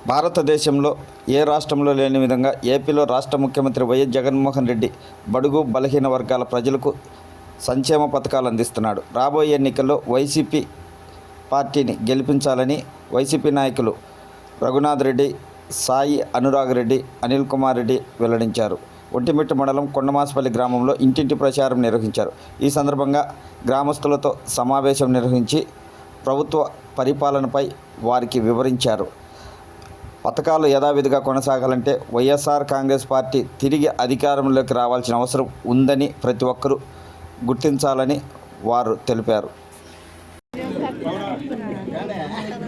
భారతదేశంలో ఏ రాష్ట్రంలో లేని విధంగా ఏపీలో రాష్ట్ర ముఖ్యమంత్రి వైఎస్ జగన్మోహన్ రెడ్డి బడుగు బలహీన వర్గాల ప్రజలకు సంక్షేమ పథకాలు అందిస్తున్నాడు. రాబోయే ఎన్నికల్లో వైసీపీ పార్టీని గెలిపించాలని వైసీపీ నాయకులు రఘునాథ్ రెడ్డి, సాయి అనురాగ్ రెడ్డి, అనిల్ కుమార్ రెడ్డి వెల్లడించారు. ఒంటిమిట్ట మండలం కొండమాసపల్లి గ్రామంలో ఇంటింటి ప్రచారం నిర్వహించారు. ఈ సందర్భంగా గ్రామస్తులతో సమావేశం నిర్వహించి ప్రభుత్వ పరిపాలనపై వారికి వివరించారు. పథకాలు యథావిధిగా కొనసాగాలంటే వైఎస్ఆర్ కాంగ్రెస్ పార్టీ తిరిగి అధికారంలోకి రావాల్సిన అవసరం ఉందని ప్రతి ఒక్కరూ గుర్తించాలని వారు తెలిపారు.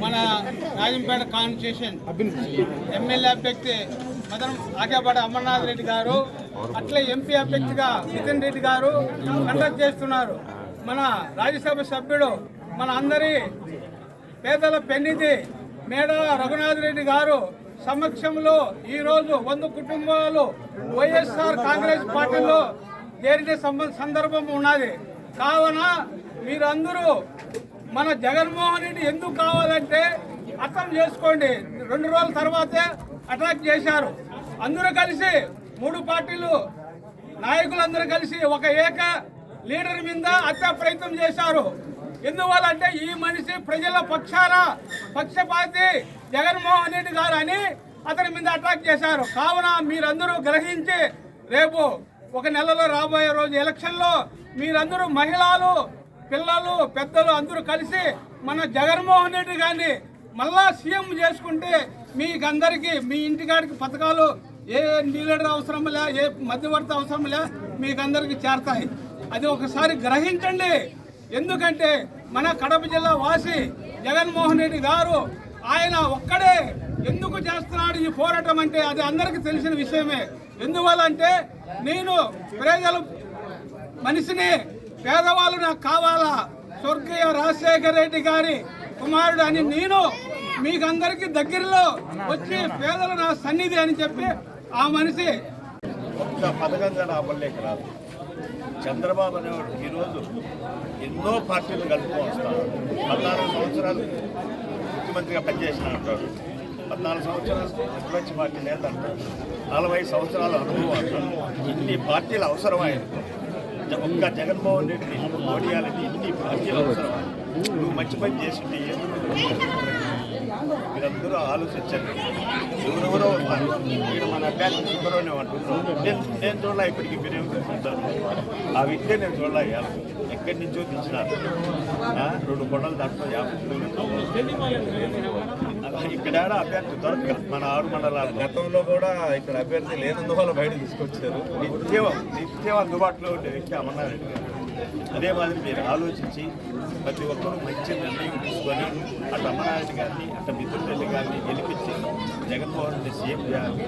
మన రాజంపేట కాన్స్టిట్యూషన్ ఎమ్మెల్యే అభ్యర్థి మదనం ఆకేపాటి అమర్నాథ్ రెడ్డి గారు, అట్లే ఎంపీ అభ్యర్థిగా నితిన్ రెడ్డి గారు కండక్ట్ చేస్తున్నారు. మన రాజ్యసభ సభ్యుడు మన అందరి పేదల పెన్నిధి మేడ రఘునాథ్ రెడ్డి గారు సమక్షంలో ఈరోజు 100 కుటుంబాలు వైఎస్ఆర్ కాంగ్రెస్ పార్టీలో చేరిన సందర్భం ఉన్నది. కావున మీరందరూ మన జగన్మోహన్ రెడ్డి ఎందుకు కావాలంటే అర్థం చేసుకోండి. 2 రోజుల తర్వాతే అటాక్ చేశారు. అందరూ కలిసి 3 పార్టీలు నాయకులందరూ కలిసి ఒక ఏక లీడర్ మీద హత్యా ప్రయత్నం చేశారు. ఎందువల్ల అంటే ఈ మనిషి ప్రజల పక్షపాతి జగన్మోహన్ రెడ్డి గారు అని అతని మీద అటాక్ చేశారు. కావున మీరందరూ గ్రహించి రేపు 1 నెలలో రాబోయే రోజు ఎలక్షన్లో మీరందరూ మహిళలు, పిల్లలు, పెద్దలు అందరూ కలిసి మన జగన్మోహన్ రెడ్డి గారిని మళ్ళా సీఎం చేసుకుంటే మీకందరికీ మీ ఇంటికాడికి పథకాలు ఏ డీలర్ అవసరం లే, ఏ మధ్యవర్తి అవసరం లే, మీకందరికీ చేరతాయి. అది ఒకసారి గ్రహించండి. ఎందుకంటే మన కడప జిల్లా వాసి జగన్మోహన్ రెడ్డి గారు ఆయన ఒక్కడే ఎందుకు చేస్తున్నాడు ఈ పోరాటం అంటే అది అందరికీ తెలిసిన విషయమే. ఎందువల్ల అంటే నేను ప్రజలు మనిషిని, పేదవాళ్ళు నాకు కావాలా, స్వర్గీయ రాజశేఖర రెడ్డి గారి కుమారుడు అని నేను మీకందరికీ దగ్గరలో వచ్చి పేదలు నా సన్నిధి అని చెప్పి ఆ మనిషి ఒక్క పథకంగా రాబడలేక రాదు. చంద్రబాబు అనేవాడు ఈరోజు ఎన్నో పార్టీలు కలుపుకొని వస్తాడు. 14 సంవత్సరాలు ముఖ్యమంత్రిగా పనిచేసిన అంటాడు, 14 సంవత్సరాలు ప్రతిపక్ష పార్టీ నేత అంటాడు, 40 సంవత్సరాల అనుభవం అంటాడు. ఇన్ని పార్టీలు అవసరమైంది. ఒక్క జగన్మోహన్ రెడ్డి ఓడియాలని ఇన్ని పార్టీలు అవసరమా? నువ్వు మంచి పని చేసింటే మీరందరూ ఆలోచించండి. ఎవరెవరో వస్తారు. ఇక్కడ మన అభ్యర్థి సుబ్రహ్మణ్యం అంటున్నాను. నేను చూడలే, ఇప్పటికీ మీరేం చూస్తుంటారు. ఆ వ్యక్తి నేను చూడలే. ఎక్కడి నుంచో తెచ్చినారు. 2 కొండలు దాంట్లో 50 కిలోమీటర్లు. ఇక్కడ అభ్యర్థి దొరక మన 6 మండలాలు. గతంలో కూడా ఇక్కడ అభ్యర్థి లేనందువల్ల బయట తీసుకొచ్చారు. నిత్యం అందుబాటులో ఉండే వ్యక్తి అమర్నాథ్ రెడ్డి గారు. అదే మాదిరి మీరు ఆలోచించి ప్రతి ఒక్కరూ మంచి నిర్ణయం తీసుకొని అటు అమర్నాథ్ రెడ్డి గారిని, అటు మిథున్ రెడ్డి గారిని గెలిపించి జగన్మోహన్ రెడ్డి సీఎం చేయాలి.